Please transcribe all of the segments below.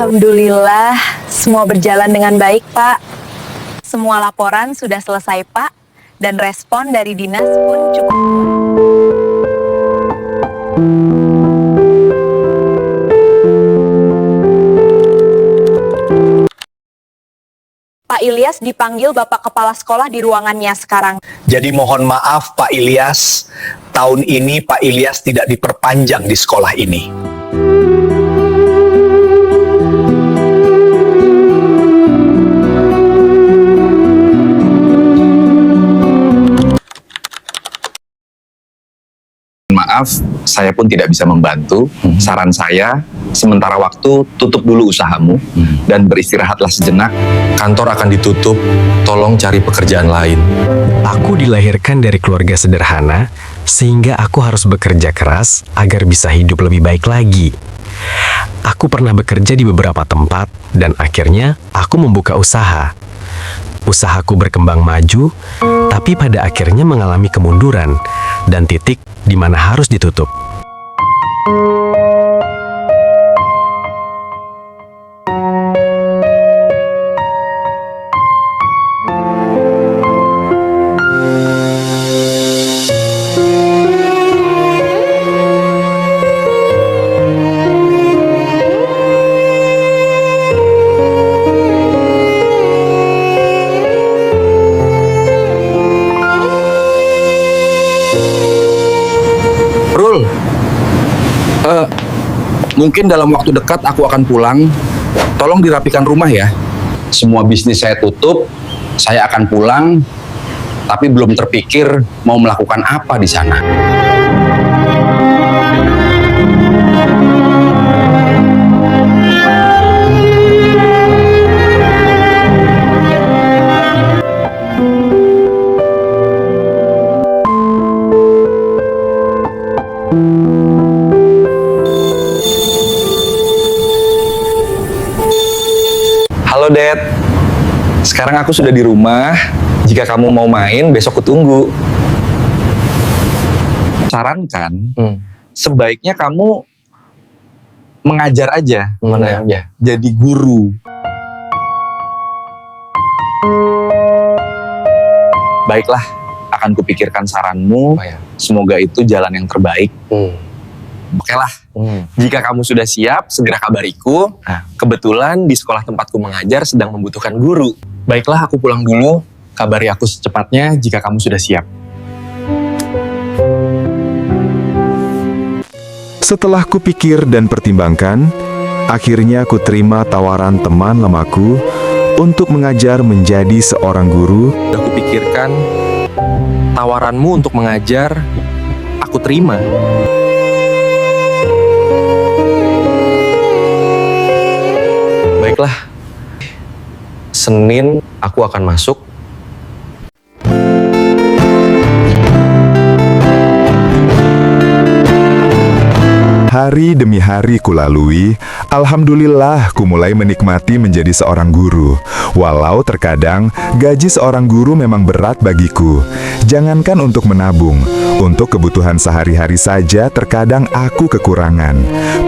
Alhamdulillah, semua berjalan dengan baik, Pak. Semua laporan sudah selesai, Pak, dan respon dari dinas pun cukup. Pak Ilyas dipanggil Bapak Kepala Sekolah di ruangannya sekarang. Jadi mohon maaf Pak Ilyas, tahun ini Pak Ilyas tidak diperpanjang di sekolah ini. Maaf, saya pun tidak bisa membantu. Saran saya, sementara waktu tutup dulu usahamu dan beristirahatlah sejenak. Kantor akan ditutup, tolong cari pekerjaan lain. Aku dilahirkan dari keluarga sederhana, sehingga aku harus bekerja keras agar bisa hidup lebih baik lagi. Aku pernah bekerja di beberapa tempat, dan akhirnya aku membuka usaha. Usahaku berkembang maju, tapi pada akhirnya mengalami kemunduran, dan titik di mana harus ditutup. Mungkin dalam waktu dekat aku akan pulang. Tolong dirapikan rumah ya. Semua bisnis saya tutup, saya akan pulang, tapi belum terpikir mau melakukan apa di sana. Halo Dad, sekarang aku sudah di rumah. Jika kamu mau main, besok kutunggu. Sarankan, sebaiknya kamu mengajar aja. Jadi guru. Baiklah, akan kupikirkan saranmu. Semoga itu jalan yang terbaik. Oke lah, jika kamu sudah siap, segera kabariku. Kebetulan di sekolah tempatku mengajar sedang membutuhkan guru. Baiklah, aku pulang dulu. Kabari aku secepatnya jika kamu sudah siap. Setelah kupikir dan pertimbangkan, akhirnya aku terima tawaran teman lamaku untuk mengajar menjadi seorang guru. Udah kupikirkan, tawaranmu untuk mengajar, aku terima. Baiklah, Senin aku akan masuk. Hari demi hari kulalui, alhamdulillah ku mulai menikmati menjadi seorang guru. Walau terkadang gaji seorang guru memang berat bagiku. Jangankan untuk menabung, untuk kebutuhan sehari-hari saja terkadang aku kekurangan.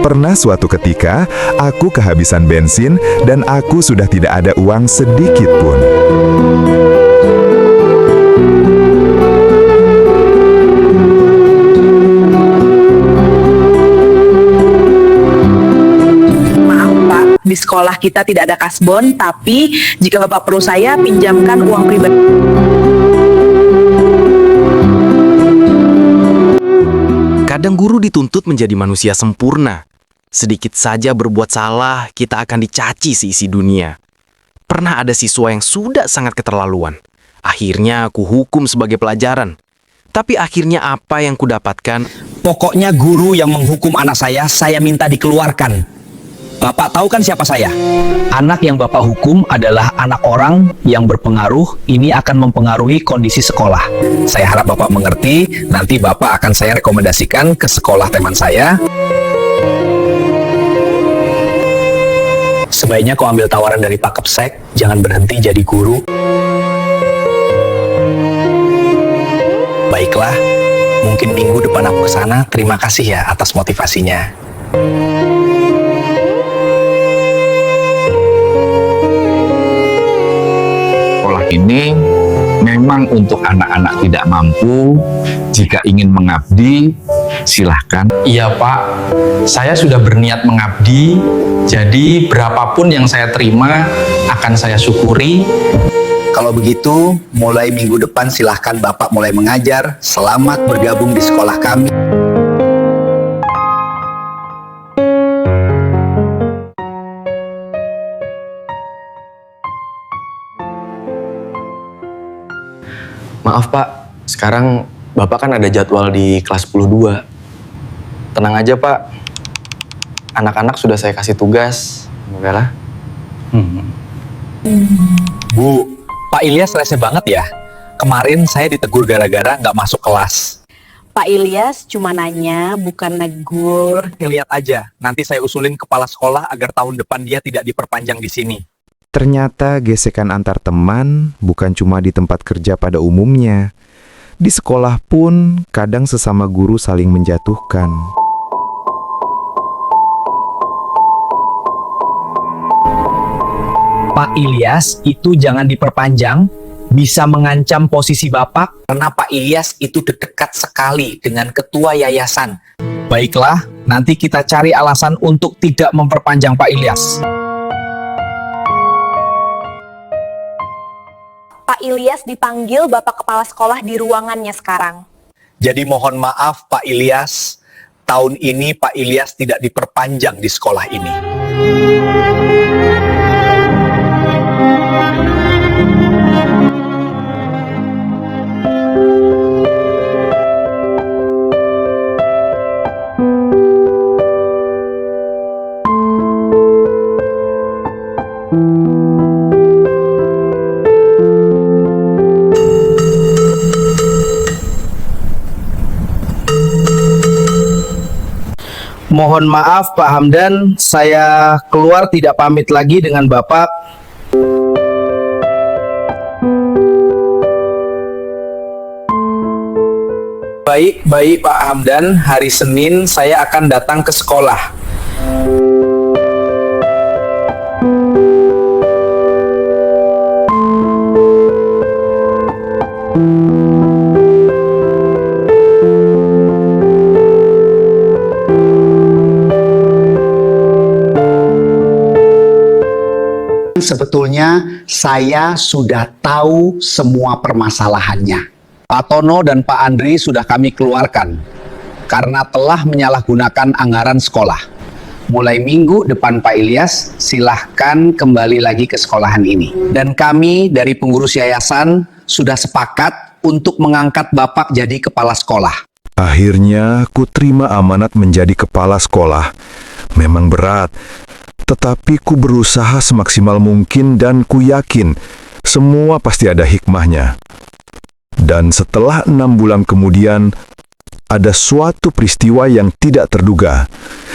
Pernah suatu ketika, aku kehabisan bensin dan aku sudah tidak ada uang sedikit pun. Di sekolah kita tidak ada kasbon, tapi jika Bapak perlu saya pinjamkan uang pribadi. Kadang guru dituntut menjadi manusia sempurna. Sedikit saja berbuat salah, kita akan dicaci seisi dunia. Pernah ada siswa yang sudah sangat keterlaluan. Akhirnya aku hukum sebagai pelajaran. Tapi akhirnya apa yang kudapatkan? Pokoknya guru yang menghukum anak saya minta dikeluarkan. Bapak tahu kan siapa saya? Anak yang Bapak hukum adalah anak orang yang berpengaruh. Ini akan mempengaruhi kondisi sekolah. Saya harap Bapak mengerti. Nanti Bapak akan saya rekomendasikan ke sekolah teman saya. Sebaiknya kau ambil tawaran dari Pak Kepsek. Jangan berhenti jadi guru. Baiklah, mungkin minggu depan aku ke sana. Terima kasih ya atas motivasinya. ini memang untuk anak-anak tidak mampu. Jika ingin mengabdi, silahkan. Iya Pak, saya sudah berniat mengabdi, jadi berapapun yang saya terima akan saya syukuri. Kalau begitu, mulai minggu depan silahkan Bapak mulai mengajar. Selamat bergabung di sekolah kami. Maaf Pak, sekarang Bapak kan ada jadwal di kelas 10-2. Tenang aja Pak, anak-anak sudah saya kasih tugas. Bella. Bu, Pak Ilyas rese banget ya. Kemarin saya ditegur gara-gara nggak masuk kelas. Pak Ilyas cuma nanya, bukan negur. Lihat aja, nanti saya usulin kepala sekolah agar tahun depan dia tidak diperpanjang di sini. Ternyata gesekan antar teman bukan cuma di tempat kerja pada umumnya. Di sekolah pun kadang sesama guru saling menjatuhkan. Pak Ilyas itu jangan diperpanjang, bisa mengancam posisi Bapak karena Pak Ilyas itu dekat sekali dengan ketua yayasan. Baiklah, nanti kita cari alasan untuk tidak memperpanjang Pak Ilyas. Pak Ilyas dipanggil Bapak Kepala Sekolah di ruangannya sekarang. Jadi mohon maaf Pak Ilyas, tahun ini Pak Ilyas tidak diperpanjang di sekolah ini. Mohon maaf Pak Hamdan, saya keluar tidak pamit lagi dengan Bapak. Baik Pak Hamdan, hari Senin saya akan datang ke sekolah. Sebetulnya saya sudah tahu semua permasalahannya. Pak Tono dan Pak Andri sudah kami keluarkan karena telah menyalahgunakan anggaran sekolah. Mulai minggu depan Pak Ilyas, silahkan kembali lagi ke sekolahan ini. Dan kami dari pengurus yayasan sudah sepakat untuk mengangkat Bapak jadi kepala sekolah. Akhirnya ku terima amanat menjadi kepala sekolah. Memang berat, tetapi ku berusaha semaksimal mungkin dan ku yakin semua pasti ada hikmahnya. Dan setelah 6 bulan kemudian, ada suatu peristiwa yang tidak terduga.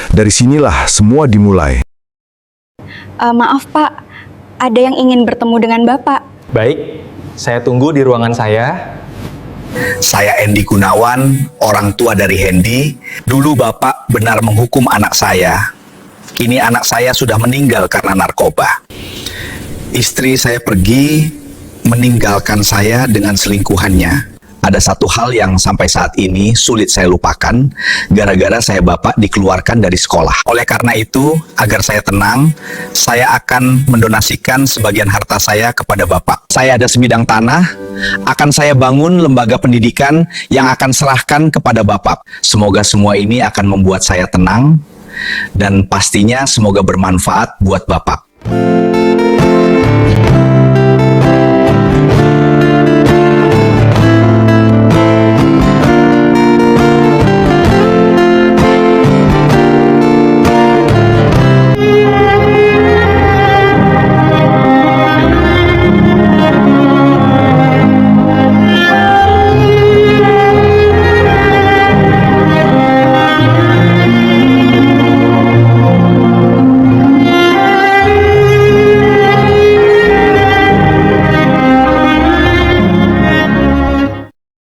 Dari sinilah semua dimulai. Maaf Pak, ada yang ingin bertemu dengan Bapak. Baik, saya tunggu di ruangan saya. Saya Hendy Gunawan, orang tua dari Hendy. Dulu Bapak benar menghukum anak saya. Kini anak saya sudah meninggal karena narkoba. Istri saya pergi, meninggalkan saya dengan selingkuhannya. Ada satu hal yang sampai saat ini sulit saya lupakan, gara-gara saya Bapak dikeluarkan dari sekolah. Oleh karena itu, agar saya tenang, saya akan mendonasikan sebagian harta saya kepada Bapak. Saya ada sebidang tanah, akan saya bangun lembaga pendidikan yang akan serahkan kepada Bapak. Semoga semua ini akan membuat saya tenang, dan pastinya semoga bermanfaat buat Bapak.